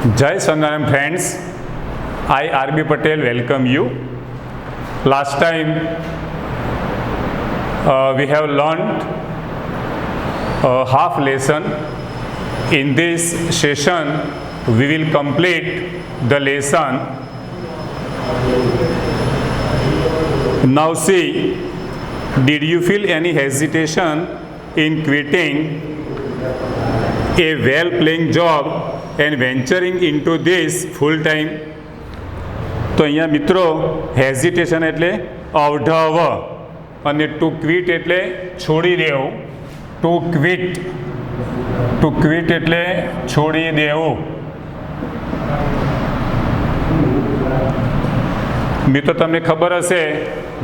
Jai Swaminarayan friends, I R.B. Patel welcome you. Last time we have learned half lesson. In this session we will complete the lesson. Now see, did you feel any hesitation in quitting a well-paying job and venturing into this full time? તો અહીંયા મિત્રો hesitation એટલે અવઢવ અને two quit એટલે છોડી દેવું. Two quit એટલે છોડી દેવું. મિત્રો તમને ખબર હશે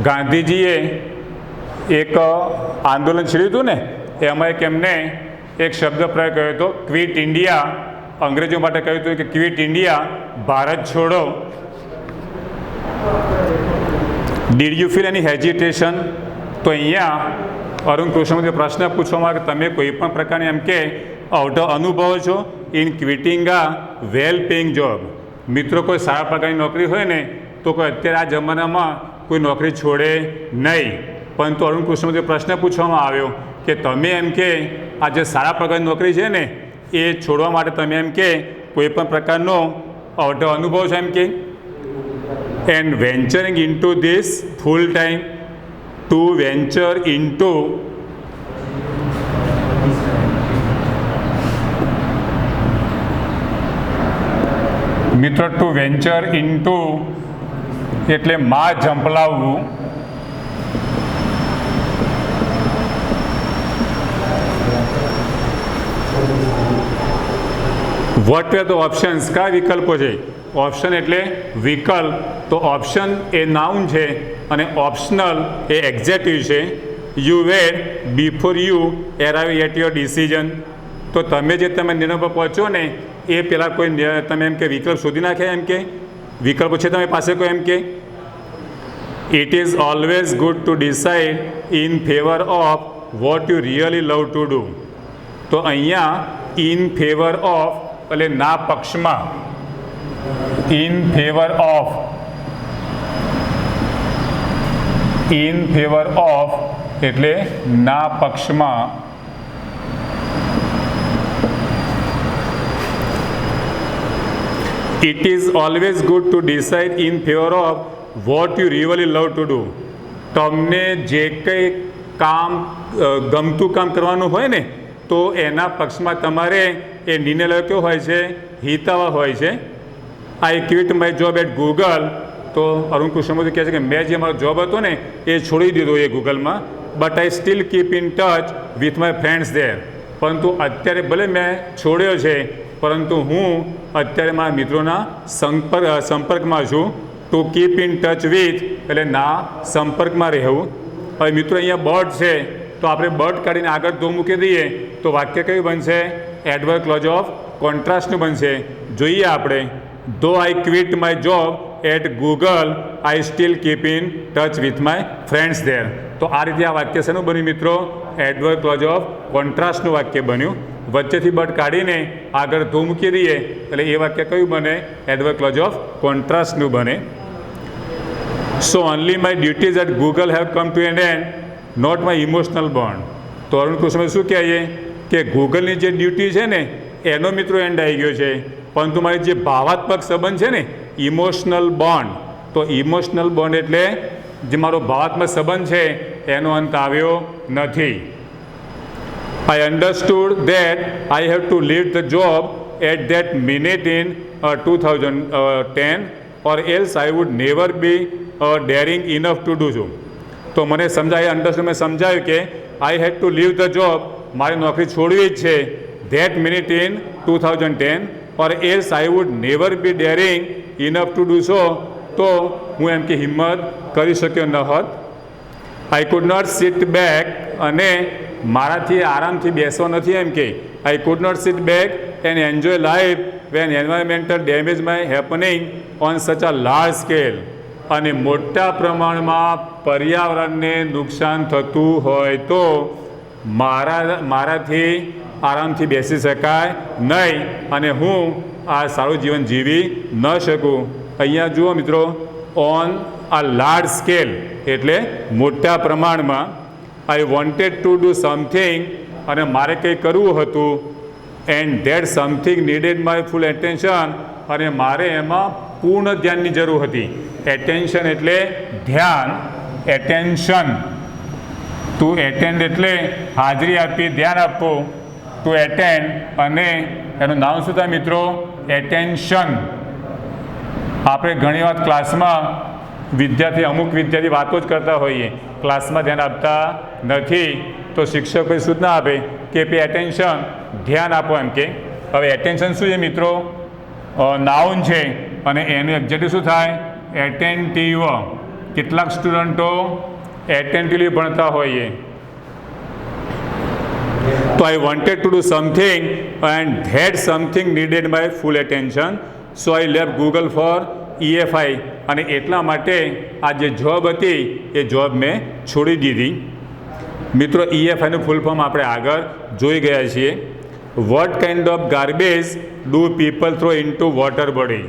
ગાંધીજીએ એક આંદોલન છેડ્યું હતું ને, એમાં એક એમને એક શબ્દ પ્રયોગ કર્યો હતો, ક્વિટ ઇન્ડિયા. અંગ્રેજો માટે કહ્યું હતું કે ક્વિટ ઇન્ડિયા, ભારત છોડો. ડીડ યુ ફીલ એની હેજિટેશન? તો અહીંયા અરુણ કૃષ્ણમાંથી પ્રશ્ન પૂછવામાં આવે કે તમે કોઈ પણ પ્રકારની એમ કે અવઢવ અનુભવો છો ઇન ક્વિટિંગ આ વેલ પેઇંગ જોબ? મિત્રો કોઈ સારા પ્રકારની નોકરી હોય ને તો કોઈ અત્યારે આ જમાનામાં કોઈ નોકરી છોડે નહીં. પરંતુ અરુણ કૃષ્ણમાંથી પ્રશ્ન પૂછવામાં આવ્યો કે તમે એમ કે આ જે સારા પ્રકારની નોકરી છે ને એ છોડવા માટે તમે એમ કે કોઈ પણ પ્રકારનો અવઢવ અનુભવ છે એમ કે? And venturing into this full time, to venture into મિત્રો ટુ વેન્ચર ઇન્ટુ એટલે માં ઝંપલાવવું. What are the options? કયા વિકલ્પો છે? ઓપ્શન એટલે વિકલ્પ, તો ઓપ્શન એ નાઉન છે અને ઓપ્શનલ એ એક્ઝેક્ટિવ છે. You were before you arrive at your decision. તો તમે જે તમે નિર્ણય પર પહોંચો ને એ પહેલાં કોઈ તમે એમ કે વિકલ્પ શોધી નાખે એમ કે? વિકલ્પો છે તમારી પાસે કોઈ એમ કે? It is always good to decide in favour of what you really love to do. તો અહીંયા ઇન ફેવર ઓફ એટલે ના પક્ષમાં, ઇન ફેવર ઓફ એટલે ના પક્ષમાં. It is always good to decide in favour of what you really love to do. તમને જે કંઈ કામ ગમતું કામ કરવાનું હોય ને તો એના પક્ષમાં તમારે એ નિર્ણય લેવો કેવો હોય છે? હિતાવહ હોય છે. I quit my job at Google. તો અરુણ કૃષ્ણમૂર્તિ કહે છે કે મેં જે મારો જોબ હતો ને એ છોડી દીધો એ ગૂગલમાં, but I still keep in touch with my friends there. પરંતુ અત્યારે ભલે મેં છોડ્યો છે પરંતુ હું અત્યારે મારા મિત્રોના સંપર્કમાં છું. To keep in touch with એટલે ના સંપર્કમાં રહેવું. હવે મિત્રો અહીંયા બર્ડ છે તો આપણે બર્ડ કાઢીને આગળ ધો મૂકી દઈએ તો વાક્ય કયું બનશે? એડવર્બ ક્લોઝ ઓફ કોન્ટ્રાસ્ટનું બનશે. જોઈએ આપણે, though I quit my job at Google I still keep in touch with my friends there. તો આ રીતે આ વાક્ય શેનું બન્યું મિત્રો? એડવર્બ ક્લોઝ ઓફ કોન્ટ્રાસ્ટનું વાક્ય બન્યું. વચ્ચેથી બર્ડ કાઢીને આગળ ધો મૂકી દઈએ એટલે એ વાક્ય કયું બને? એડવર્બ ક્લોઝ ઓફ કોન્ટ્રાસ્ટનું બને. So only my duties at Google have come to an end, not my emotional bond. તો અરુણ કૃષ્ણ શું કહીએ કે ગૂગલની જે ડ્યુટી છે ને એનો મિત્રો એન્ડ આવી ગયો છે, પરંતુ મારી જે ભાવાત્મક સંબંધ છે ને ઇમોશનલ બોન્ડ, તો ઇમોશનલ બોન્ડ એટલે જે મારો ભાવાત્મક સંબંધ છે એનો અંત આવ્યો નથી. I understood that I have to leave the job at that minute in 2010 or else I would never be daring enough to do so. તો મને સમજાય, અંડરસ્ટુડ મેં સમજાયું કે I had to leave the job, મારી નોકરી છોડવી જ છે, that minute in 2010 or else I would never be daring enough to do so. તો હું એમ કે હિંમત કરી શક્યો ન હોત. I could not sit back અને મારાથી આરામથી બેસવો નથી એમ કે. I could not sit back and enjoy life when environmental damage my happening on such a large scale. અને મોટા પ્રમાણમાં પર્યાવરણને નુકસાન થતું હોય તો મારાથી આરામથી બેસી શકાય નહીં અને હું આ સારું જીવન જીવી ન શકું. અહીંયા જુઓ મિત્રો, ઓન a large scale એટલે મોટા પ્રમાણમાં. આઈ વોન્ટેડ ટુ ડુ સમથિંગ અને મારે કંઈ કરવું હતું. And that something needed my full attention અને મારે એમાં પૂર્ણ ધ્યાનની જરૂર હતી. એટેન્શન એટલે ધ્યાન, એટેન્શન. ટુ એટેન્ડ એટલે હાજરી આપી, ધ્યાન આપવું. ટુ એટેન્ડ અને એનું નામ શું થાય મિત્રો? એટેન્શન. આપણે ઘણી વાર ક્લાસમાં અમુક વિદ્યાર્થી વાતો જ કરતા હોઈએ, ક્લાસમાં ધ્યાન આપતા નથી, તો શિક્ષક સૂચના આપે કે પે એટેન્શન, ધ્યાન આપો એમ કે. હવે એટેન્શન શું છે મિત્રો? નાઉન છે અને એનું એક્ઝેક્ટિવ શું થાય? એટેન્ટિવ. કેટલાક સ્ટુડન્ટો એટેન્ટિવલી ભણતા હોઈએ. તો I wanted to do something and that something needed my full attention, so I left Google for EFI અને એટલા માટે આ જે જોબ હતી એ જોબ મેં છોડી દીધી. મિત્રો, EFIનું ફૂલ ફોર્મ આપણે આગળ જોઈ ગયા છીએ. What kind of garbage do people throw into water body?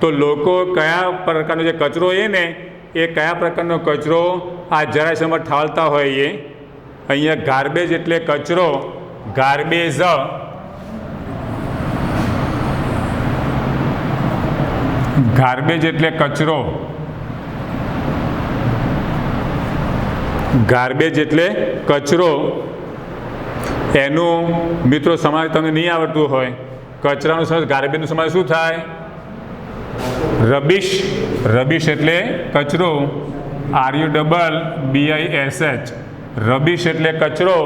તો લોકો કયા પ્રકારનો જે કચરો એ કયા પ્રકારનો કચરો આ જળાશયમાં ઠાલતા હોઈએ. અહીંયા ગાર્બેજ એટલે કચરો, ગાર્બેજ. ગાર્બેજ એટલે કચરો, ગાર્બેજ એટલે કચરો. એનું મિત્રો સમાજ તમને નહીં આવડતું હોય, કચરાનું સમાજ, ગાર્બેજનું સમાજ શું થાય? રબીશ. રબીશ એટલે કચરો, RUBBISH. રબીશ એટલે કચરો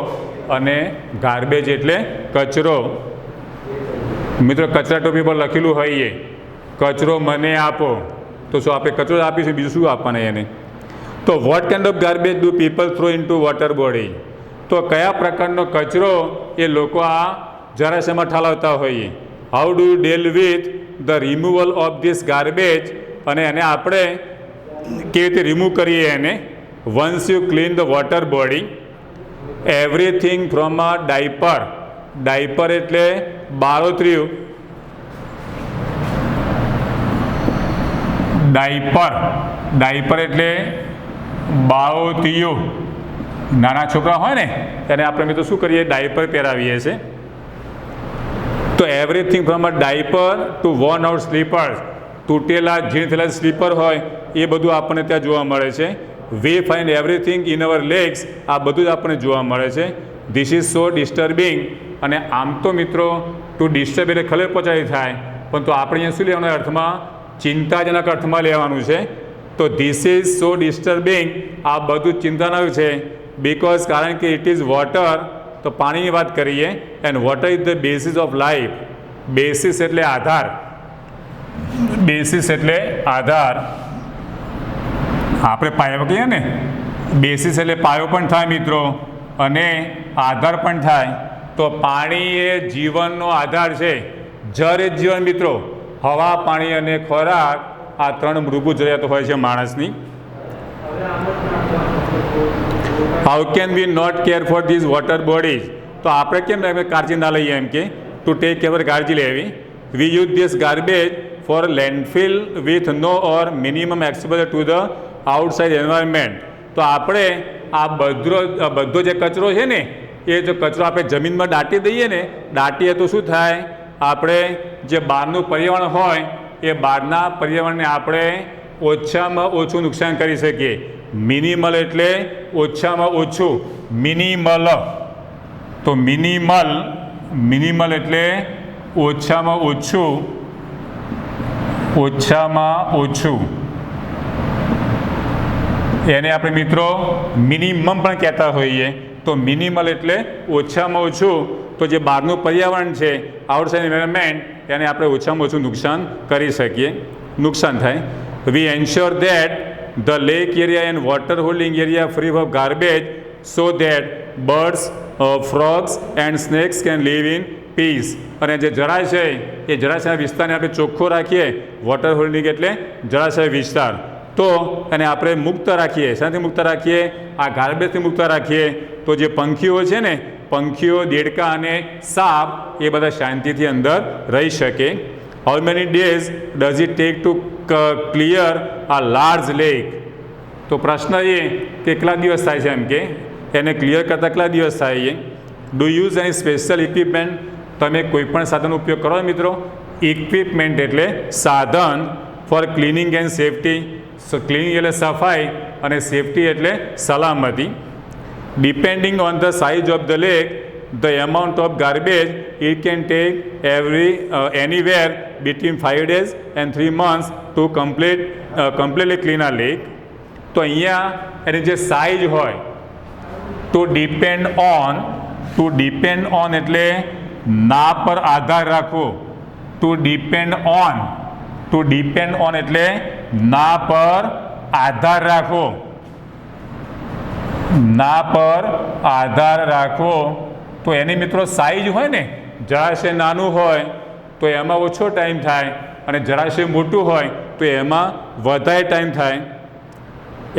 અને ગાર્બેજ એટલે કચરો. મિત્રો, કચરા ટોપી પર લખેલું હોઈએ કચરો મને આપો, તો શું આપણે કચરો આપીશું, બીજું શું આપવાના એને? તો what kind of garbage do people throw into water body? તો કયા પ્રકારનો કચરો એ લોકો આ જળાશયમાં ઠાલવતા હોઈએ. How do you deal with the removal of this garbage? અને એને આપણે કેવી રીતે રિમૂવ કરીએ એને? Once you clean the water body, everything from a diaper. Diaper એટલે બાળોતરીયું. ડાયપર એટલે બાળોતિયું. નાના છોકરા હોય ને તેને આપણે મિત્રો શું કરીએ? ડાયપર પહેરાવીએ છીએ. તો everything from a diaper to worn out slippers. તૂટેલા જીણ થયેલા સ્લીપર હોય એ બધું આપણને ત્યાં જોવા મળે છે. વી find everything in our legs. આ બધું જ આપણને જોવા મળે છે. This is so disturbing. અને આમ તો મિત્રો ટુ ડિસ્ટર્બ એટલે ખલેલ પહોંચાડી થાય, પરંતુ આપણે અહીંયા શું લેવાના અર્થમાં? ચિંતાજનક અર્થમાં લેવાનું છે. તો ધીસ ઇઝ સો ડિસ્ટર્બિંગ, આ બધું ચિંતાજનક છે. બિકોઝ કારણ કે ઇટ ઇઝ વોટર, તો પાણીની વાત કરીએ. And water is the basis of life. Basis એટલે આધાર. બેસિસ એટલે આધાર. આપણે પાયો કહીએ ને, બેસિસ એટલે પાયો પણ થાય મિત્રો અને આધાર પણ થાય. તો પાણી એ જીવનનો આધાર છે. જળ એ જીવન મિત્રો. હવા, પાણી અને ખોરાક આ ત્રણ મૂળભૂત જરૂરિયાતો હોય છે માણસની. How can we not care for these water bodies? તો આપણે કેમ કાળજી ના લઈએ એમ કે ટુ ટેક કેર, કાળજી લેવી. We use this garbage for landfill with no or minimum exposure to the outside environment. તો આપણે આ બધો જે કચરો છે ને એ જો કચરો આપણે જમીનમાં દાટી દઈએ ને, દાટીએ તો શું થાય? આપણે જે બહારનું પર્યાવરણ હોય એ બહારના પર્યાવરણને આપણે ઓછામાં ઓછું નુકસાન કરી શકીએ. મિનિમલ એટલે ઓછામાં ઓછું. મિનિમલ. તો મિનિમલ એટલે ઓછામાં ઓછું. ઓછામાં ઓછું એને આપણે મિત્રો મિનિમમ પણ કહેતા હોઈએ. તો મિનિમલ એટલે ઓછામાં ઓછું. તો જે બહારનું પર્યાવરણ છે, આઉટસાઇડ એન્વાયરમેન્ટ, એને આપણે ઓછામાં ઓછું નુકસાન કરી શકીએ, નુકસાન થાય. We ensure that the lake area and water holding area free of garbage so that birds, frogs and snakes can live in peace. અને જે જળાશય એ જળાશય વિસ્તારને આપણે ચોખ્ખો રાખીએ. વોટર હોલ્ડિંગ એટલે જળાશય વિસ્તાર. તો એને આપણે મુક્ત રાખીએ. શાથી મુક્ત રાખીએ? આ ગાર્બેજથી મુક્ત રાખીએ. તો જે પંખીઓ છે ને પંખીઓ, દેડકા અને સાપ એ બધા શાંતિથી અંદર રહી શકે. How many days does it take to clear a large lake? તો પ્રશ્ન એ કેટલા દિવસ થાય છે, એમ કે એને ક્લિયર કરતાં કેટલા દિવસ થાય છે. Do use any special equipment? તમે કોઈપણ સાધનનો ઉપયોગ કરો મિત્રો. ઇક્વિપમેન્ટ એટલે સાધન. For cleaning and safety, cleaning એટલે સફાઈ અને સેફટી એટલે સલામતી. Depending on the size of the lake, the amount of garbage it can take anywhere between 5 days and 3 months to completely clean a lake. તો અહીંયા એની જે સાઇઝ હોય two depend on એટલે ના પર આધાર રાખવો. ટુ ડિપેન્ડ ઓન એટલે ના પર આધાર રાખવો. ના પર આધાર રાખવો. તો એની મિત્રો સાઇઝ હોય ને, જરાશય નાનું હોય તો એમાં ઓછો ટાઈમ થાય અને જરાશય મોટું હોય તો એમાં વધારે ટાઈમ થાય.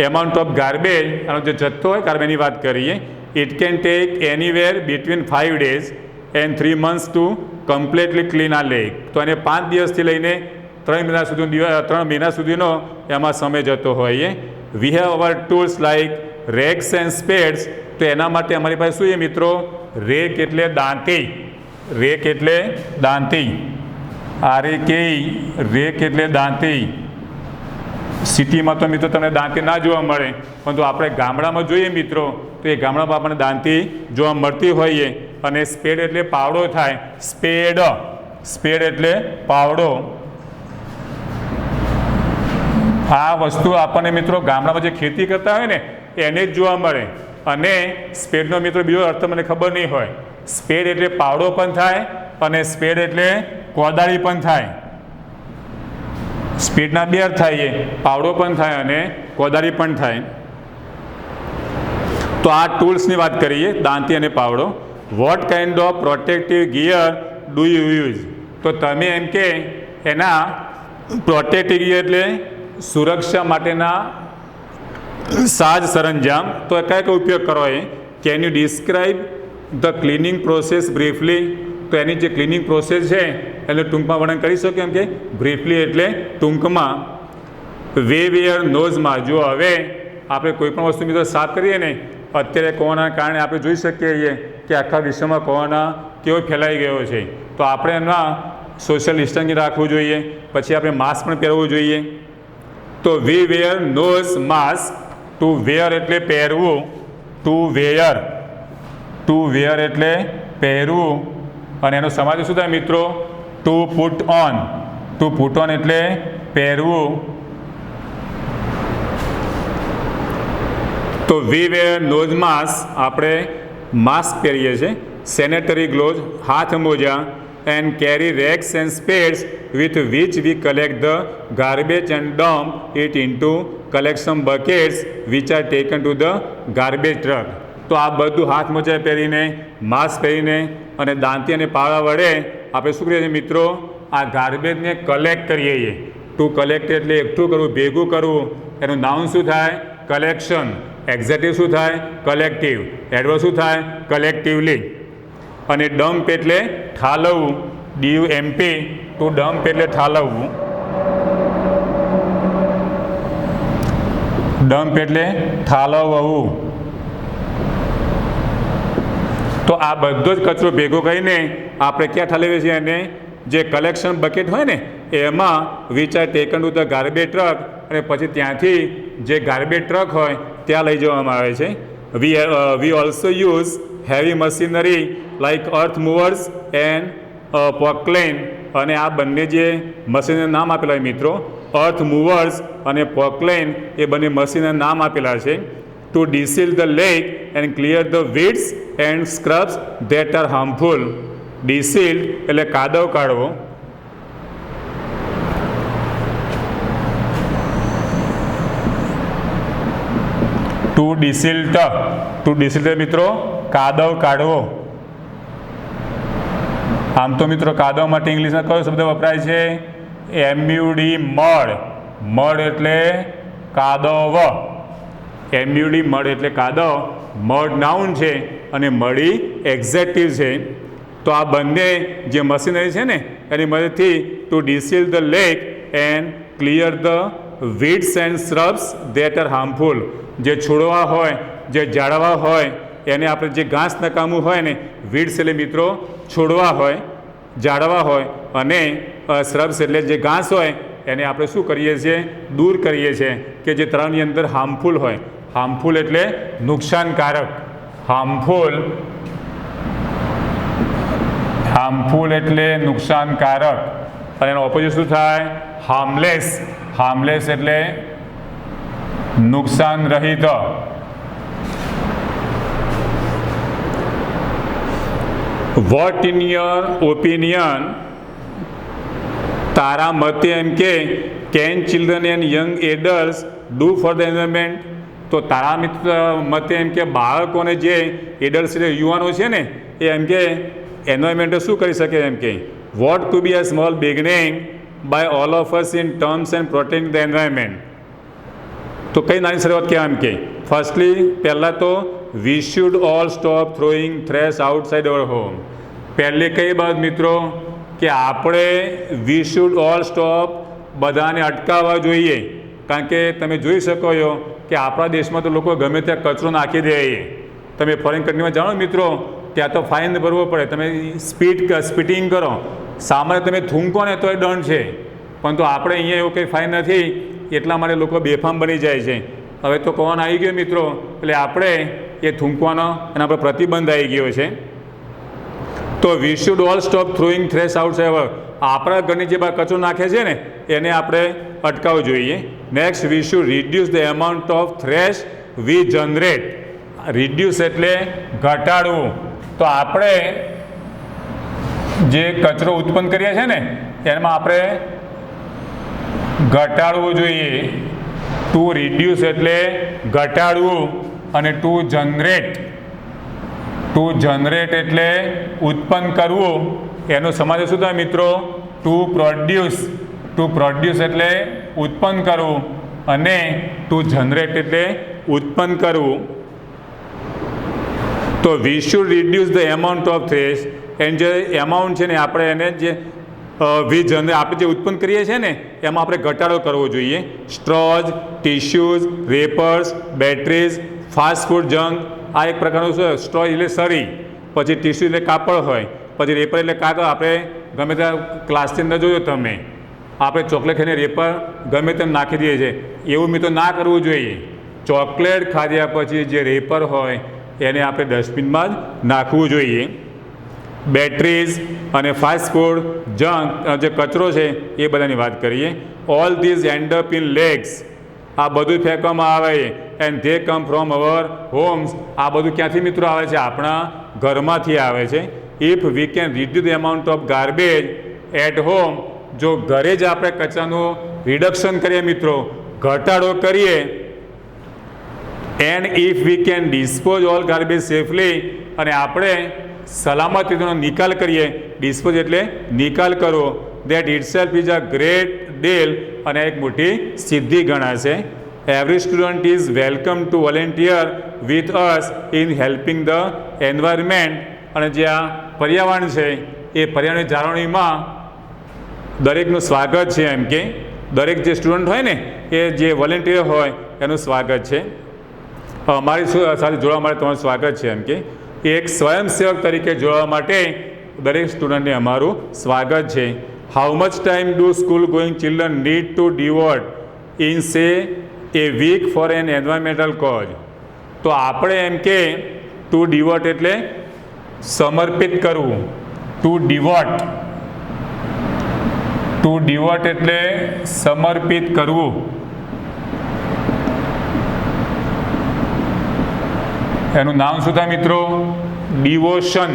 એમાઉન્ટ ઓફ ગાર્બેજ, આનો જે જથ્થો હોય કાર્બનની વાત કરીએ, it can take anywhere between 5 days and 3 months to completely clean a lake. તો એને 5 દિવસથી લઈને 3 મહિના સુધીનો એમાં સમય જતો હોય. We have our tools like rakes and spades. તો એના માટે અમારી પાસે શું છે મિત્રો? રેક એટલે દાંતી. રેક એટલે દાંતી. RAKE, રેક એટલે દાંતી. સિટીમાં તો મિત્રો તમને દાંતી ના જોવા મળે, પરંતુ આપણે ગામડામાં જોઈએ મિત્રો તો એ ગામડામાં આપણને દાંતી જોવા મળતી હોઈએ. અને સ્પેડ એટલે પાવડો થાય. સ્પેડ એટલે પાવડો. આ વસ્તુ આપણને મિત્રો ગામડામાં જે ખેતી કરતા હોય ને એને જ જોવા મળે. અને સ્પેડનો મિત્રો બીજો અર્થ મને ખબર નહીં હોય. સ્પેડ એટલે પાવડો પણ થાય અને સ્પેડ એટલે કોદાળી પણ થાય. સ્પેડના બે અર્થ થાય, પાવડો પણ થાય અને કોદાળી પણ થાય. તો આ ટૂલ્સની વાત કરીએ, દાંતી અને પાવડો. What kind of protective gear do you use? તો તમે એમ કે એના પ્રોટેક્ટિવ ગિયર એટલે સુરક્ષા માટેના સાજ સરંજામ તો કયા ઉપયોગ કરો એ? Can you describe the cleaning process briefly? તો એની જે ક્લિનિંગ પ્રોસેસ છે એને ટૂંકમાં વર્ણન કરી શકો, એમ કે બ્રીફલી એટલે ટૂંકમાં. વેર નોઝમાં, જો હવે આપણે કોઈ પણ વસ્તુ મિત્રો સાફ કરીએ ને, અત્યારે કોરોનાના કારણે આપણે જોઈ શકીએ છીએ કે આખા વિશ્વમાં કોરોના કેવો ફેલાઈ ગયો છે. તો આપણે એમાં સોશિયલ ડિસ્ટન્સિંગ રાખવું જોઈએ. પછી આપણે માસ્ક પણ પહેરવું જોઈએ. તો we wear nose mask. Two વેર એટલે પહેરવું. ટુ વેર એટલે પહેરવું. અને એનો સમાજ શું થાય મિત્રો? To put on. એટલે પહેરવું. તો વી વેર નોઝ માસ્ક, આપણે માસ્ક પહેરીએ છીએ. સેનેટરી ગ્લોવ્સ, હાથ મોજા. And carry rakes and spades with which we collect the garbage and dump it into collection buckets which are taken to the garbage truck. તો આ બધું હાથ મોજા પહેરીને, માસ્ક પહેરીને અને દાંતી અને પાવડા વડે આપણે શું કરીએ છીએ મિત્રો? આ ગાર્બેજને કલેક્ટ કરીએ છીએ. ટુ કલેક્ટ એટલે એકઠું કરવું, ભેગું કરવું. એનું નાઉન શું થાય? કલેક્શન. એક્ઝેક્ટિવ શું થાય? કલેક્ટિવ. એડવર્બ શું થાય? કલેક્ટિવલી. અને ડમ્પ એટલે ઠાલવવું. DUMP. ટુ ડમ્પ એટલે ઠાલવવું. ડમ્પ એટલે ઠાલવવું. તો આ બધો જ કચરો ભેગો કરીને આપણે ક્યાં ઠાલવીએ છીએ? એને જે કલેક્શન બકેટ હોય ને એમાં which are taken to the garbage truck. અને પછી ત્યાંથી જે ગાર્બેજ ટ્રક હોય ત્યાં લઈ જવામાં આવે છે. We also use heavy machinery like earth movers and Poclain. અને આ બંને જે મશીનના નામ આપેલા હોય મિત્રો, અર્થ મૂવર્સ અને પોકલેન, એ બંને મશીનના નામ આપેલા છે. To desilt the lake and clear the weeds and scrubs that are harmful. Desilt એટલે કાદવ કાઢવો. ટુ ડિસિલ્ટ મિત્રો કાદવ કાઢવો. આમ તો મિત્રો કાદવ માટે ઇંગ્લિશમાં કયો શબ્દ વપરાય છે? MUD, મડ એટલે કાદવ. MUD, મડ એટલે કાદવ. મડ નાઉન છે અને મડી એક્ઝેક્ટિવ છે. તો આ બંને જે મશીનરી છે ને એની મદદથી to desilt the lake and clear the weeds and shrubs that are harmful. જે છોડવા હોય, જે ઝાડવા હોય, એને આપણે જે ઘાસ નકામું હોય ને, વીડ્સ એટલે મિત્રો છોડવા હોય, ઝાડવા હોય, અને શ્રબ્સ એટલે જે ઘાસ હોય એને આપણે શું કરીએ છીએ? દૂર કરીએ છીએ કે જે તળાવની અંદર હાર્મફુલ હોય. હાર્મફુલ એટલે નુકસાનકારક. હાર્મફુલ એટલે નુકસાનકારક. અને એનો ઓપોઝિટ શું થાય? હાર્મલેસ. હાર્મલેસ એટલે નુકસાન રહિત. વોટ ઇન યોર ઓપિનિયન, તારા મતે એમ કે can children and young adults do for the environment? તો તારા મતે એમ કે બાળકોને જે એડલ્ટ્સ એટલે યુવાનો છે ને એ એમ કે એન્વાયરમેન્ટ શું કરી શકે? એમ કે what to be a small beginning by all of us in terms and protecting the environment. તો કઈ નાની શરૂઆત કહેવાય? એમ કે ફર્સ્ટલી પહેલાં તો we should all stop throwing trash outside our home. પહેલી કઈ બાબત મિત્રો? કે આપણે વી શુડ ઓલ સ્ટોપ, બધાને અટકાવવા જોઈએ. કારણ કે તમે જોઈ શકો છો કે આપણા દેશમાં તો લોકો ગમે ત્યાં કચરો નાખી દે. તમે ફોરેન કન્ટ્રીમાં જાણો મિત્રો, ત્યાં તો ફાઇન ભરવો પડે. તમે સ્પીટિંગ કરો, સામાન્ય તમે થૂંકો ને તો એ દંડ છે. પરંતુ આપણે અહીંયા એવું કંઈ ફાઇન નથી, એટલા માટે લોકો બેફામ બની જાય છે. હવે તો કોરોના આવી ગયો મિત્રો, એટલે આપણે એ થૂંકવાનો એના પર પ્રતિબંધ આવી ગયો છે. તો we should all stop throwing trash outside. આપણા ઘરની જે બહાર કચરો નાખે છે ને એને આપણે અટકાવવું જોઈએ. Next, we should reduce the amount of trash we generate. Reduce એટલે ઘટાડવું. તો આપણે જે કચરો ઉત્પન્ન કરીએ છીએ ને એમાં આપણે ઘટાડવું જોઈએ. ટુ રિડ્યુસ એટલે ઘટાડવું, અને ટુ જનરેટ એટલે ઉત્પન્ન કરવું. એનો સમાજ શું થાય મિત્રો? ટુ પ્રોડ્યુસ એટલે ઉત્પન્ન કરવું, અને ટુ જનરેટ એટલે ઉત્પન્ન કરવું. તો we should reduce the amount of trash. And જે એમાઉન્ટ છે ને આપણે એને જે આપણે જે ઉત્પન્ન કરીએ છીએ ને એમાં આપણે ઘટાડો કરવો જોઈએ. Straws, tissues, wrappers, batteries, fast food junk. આ એક પ્રકારનું શું? સ્ટ્રો એટલે સળી, પછી ટિશ્યુ એટલે કાપડ હોય, પછી રેપર એટલે કાગળ. આપણે ગમે ત્યાં ક્લાસની અંદર જોયો તમે, આપણે ચોકલેટ ખાઈને રેપર ગમે તેમ નાખી દઈએ છીએ. એવું મિત્રો ના કરવું જોઈએ. ચોકલેટ ખાધ્યા પછી જે રેપર હોય એને આપણે ડસ્ટબિનમાં જ નાખવું જોઈએ. બેટરીઝ અને ફાસ્ટ ફૂડ જંક જે કચરો છે એ બધાની વાત કરીએ. All these end up in lakes. આ બધું ફેંકવામાં આવે and they come from our homes. આ બધું ક્યાંથી મિત્રો આવે છે? આપણા ઘરમાંથી આવે છે. If we can reduce the amount of garbage at home. જો ઘરે જ આપણે કચરાનું રિડક્શન કરીએ મિત્રો, ઘટાડો કરીએ, and if we can dispose all garbage safely, અને આપણે સલામત રીતેનો નિકાલ કરીએ. ડિસ્પોઝ એટલે નિકાલ કરવો. That itself is a great deal, અને એક મોટી સિદ્ધિ ગણાશે. Every student is welcome to volunteer with us in helping the environment. અને જે આ પર્યાવરણ છે એ પર્યાવરણની જાળવણીમાં દરેકનું સ્વાગત છે. એમ કે દરેક જે સ્ટુડન્ટ હોય ને એ જે વોલેન્ટિયર હોય એનું સ્વાગત છે. અમારી સાથે જોડવા માટે તમારું સ્વાગત છે. એમ કે એક સ્વયંસેવક તરીકે જોડવા માટે દરેક સ્ટુડન્ટને અમારું સ્વાગત છે. How much time do school going children need to devote in say a week for an environmental cause? તો આપણે એમ કે ટુ ડિવોટ એટલે સમર્પિત કરવું. ટુ ડિવોટ એટલે સમર્પિત કરવું. એનું નામ શું થાય મિત્રો? ડિવોશન,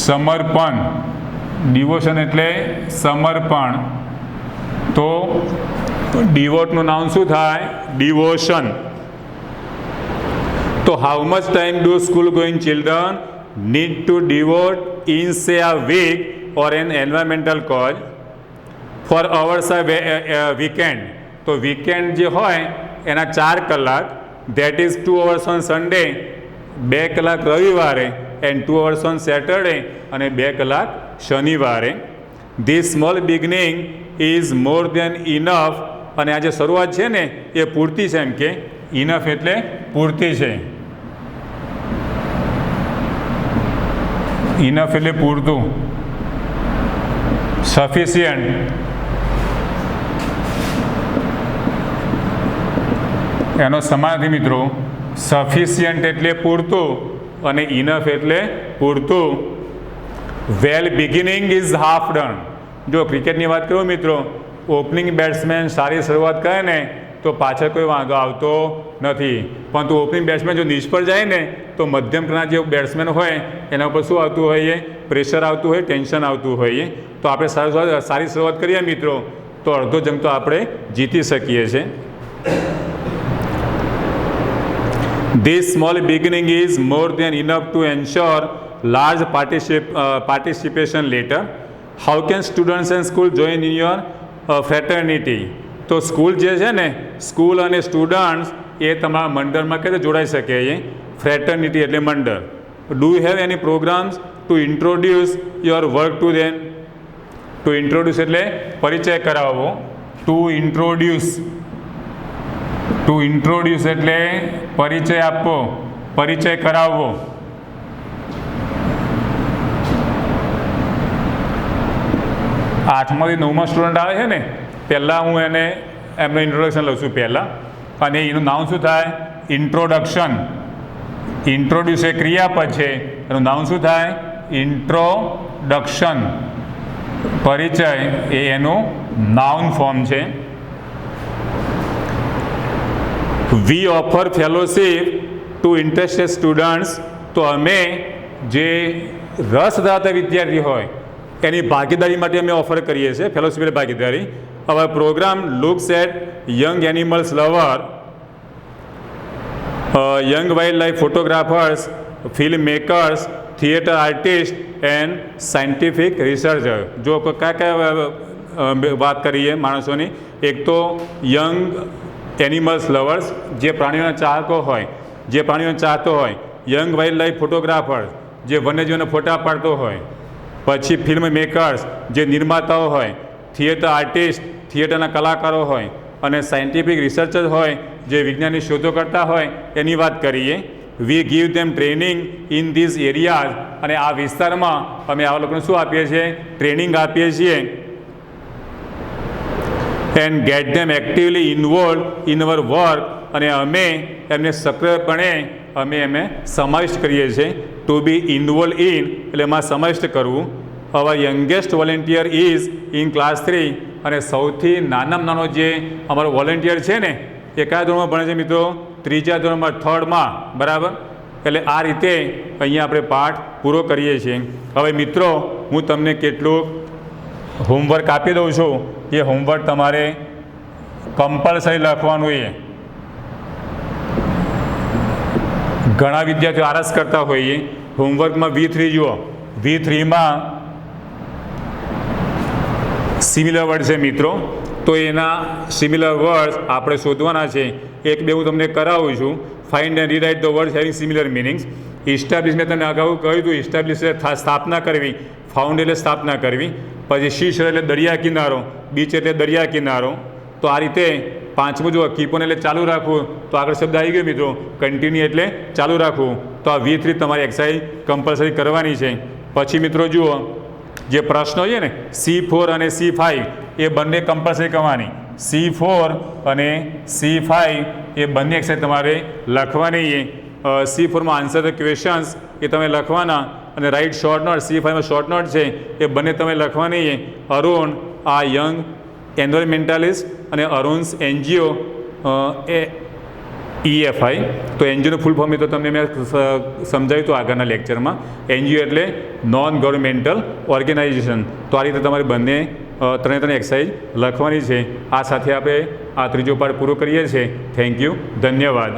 સમર્પણ. ડિવોશન એટલે સમર્પણ. તો ડિવોટનું નામ શું થાય? ડિવોશન. તો how much time do school going children need to devote in say a week or an environmental cause four hours a weekend? તો વીકેન્ડ જે હોય એના 4 કલાક, that is 2 hours on Sunday 2 કલાક રવિવારે એન્ડ 2 hours ઓન સેટરડે અને 2 કલાક શનિવારે. This small beginning is more then enough. અને આ જે શરૂઆત છે ને એ પૂરતી છે, એમ કે ઇનફ એટલે પૂરતી છે. ઇનફ એટલે પૂરતું, સફિશિયન્ટ. એનો સમાનાર્થી મિત્રો સફિશિયન્ટ એટલે પૂરતું અને ઇનફ એટલે પૂરતું. વેલ બિગિનિંગ ઇઝ હાફ ડન. જો ક્રિકેટની વાત કરું મિત્રો, ઓપનિંગ બેટ્સમેન સારી શરૂઆત કરે ને તો પાછળ કોઈ વાંધો આવતો નથી, પરંતુ ઓપનિંગ બેટ્સમેન જો નિષ્ફળ જાય ને તો મધ્યમ ક્રમના જે બેટ્સમેન હોય એના ઉપર શું આવતું હોય? પ્રેશર આવતું હોય, ટેન્શન આવતું હોય. તો આપણે સારી શરૂઆત કરીએ મિત્રો તો અડધો જંગ તો આપણે જીતી શકીએ છીએ. This small beginning is more than enough to ensure large participation later. How can students and school join in your fraternity? તો સ્કૂલ જે છે ને, સ્કૂલ અને સ્ટુડન્ટ્સ એ તમારા મંડળમાં કેવી રીતે જોડાઈ શકે? ફ્રેટર્નિટી એટલે મંડળ. Do you have any programmes to introduce your work to them? To introduce એટલે પરિચય કરાવવો. ટુ ઇન્ટ્રોડ્યુસ એટલે પરિચય આપવો, પરિચય કરાવવો. આઠમાથી 9મા સ્ટુડન્ટ આવે છે ને, પહેલાં હું એને એમનું ઇન્ટ્રોડક્શન લઉં છું પહેલાં, અને એનું નામ શું થાય? ઇન્ટ્રોડક્શન. ઇન્ટ્રોડ્યુસ એ ક્રિયાપદ છે, એનું નામ શું થાય? ઇન્ટ્રોડક્શન. પરિચય એ એનું નાઉન ફોર્મ છે. We offer fellowship to interested students. તો અમે જે રસ ધરાવતા વિદ્યાર્થી હોય એની ભાગીદારી માટે અમે ઓફર કરીએ છીએ, ફેલોશિપ એટલે ભાગીદારી. હવે programme looks at young animals lover, young wild life photographers, film makers, theatre artist and scientific researcher. જો કયા વાત કરીએ માણસોની, એક તો યંગ એનિમલ્સ લવર્સ, જે પ્રાણીઓના ચાહકો હોય, જે પ્રાણીઓને ચાહતો હોય. યંગ વાઇલ્ડ લાઈફ ફોટોગ્રાફર્સ, જે વન્યજીવોને ફોટા પાડતો હોય. પછી ફિલ્મ મેકર્સ, જે નિર્માતાઓ હોય. થિયેટર આર્ટિસ્ટ, થિયેટરના કલાકારો હોય. અને સાયન્ટિફિક રિસર્ચર હોય, જે વિજ્ઞાનની શોધો કરતા હોય, એની વાત કરીએ. We give them training in these areas. અને આ વિસ્તારમાં અમે આવા લોકોને શું આપીએ છીએ? ટ્રેનિંગ આપીએ છીએ. And gate them actively involve in our work. અને અમે એમને સક્રિયપણે અમે સમાવિષ્ટ કરીએ છીએ. ટુ બી ઇન્વોલ્વ ઇન એટલે એમાં સમાવિષ્ટ કરવું. Our youngest volunteer is in class 3. અને સૌથી નાનામાં નાનો જે અમારો વોલેન્ટિયર છે ને એ કયા ધોરણમાં ભણે છે મિત્રો? 3જા ધોરણમાં, 3rd માં, બરાબર. એટલે આ રીતે અહીંયા આપણે પાઠ પૂરો કરીએ છીએ. હવે મિત્રો હું તમને કેટલુંક હોમવર્ક આપી દઉં છું. એ હોમવર્ક તમારે કમ્પલસરી લખવાનું. એ ઘણા વિદ્યાર્થીઓ આળસ કરતા હોઈએ. હોમવર્કમાં V3 જુઓ. V3માં સિમિલર વર્ડ છે મિત્રો, તો એના સિમિલર વર્ડ્સ આપણે શોધવાના છે. એક બે હું તમને કરાવું છું. Find and rewrite the words having similar meanings. ઇસ્ટાબ્લિશ મેં તમને અગાઉ કહ્યું હતું, ઇસ્ટાબ્લિશ એટલે સ્થાપના કરવી, ફાઉન્ડ એટલે સ્થાપના કરવી. પછી શીશર એટલે દરિયા કિનારો, બીચ એટલે દરિયા કિનારો. તો આ રીતે 5મું જુઓ, કીપોન એટલે ચાલુ રાખવું. તો આગળ શબ્દ આવી ગયો મિત્રો, કન્ટિન્યુ એટલે ચાલુ રાખવું. તો આ V3 તમારી એક્સરસાઇઝ કમ્પલસરી કરવાની છે. પછી મિત્રો જુઓ, જે પ્રશ્નો છે ને C4 અને C5 એ બંને કમ્પલસરી કરવાની. C4 અને C5 એ બંને એક્સરસાઇઝ તમારે લખવાની. C4માં આન્સર ધ ક્વેશ્ચન્સ એ તમે લખવાના, અને રાઇટ શોર્ટ નોટ. C5માં શોર્ટ નોટ છે એ બંને તમે લખવાની. અરુણ આ યંગ એન્વાયરમેન્ટાલિસ્ટ અને અરુણ્સ NGO EFI. તો NGOનું ફૂલ ફોર્મ એ તો તમને મેં સમજાવ્યું હતું આગળના લેક્ચરમાં. NGO એટલે નોન ગવર્મેન્ટલ ઓર્ગેનાઇઝેશન. તો આ રીતે તમારે બંને 3 એક્સરસાઇઝ લખવાની છે. આ સાથે આપણે આ ત્રીજો પાઠ પૂરો કરીએ છીએ. થેન્ક યુ, ધન્યવાદ.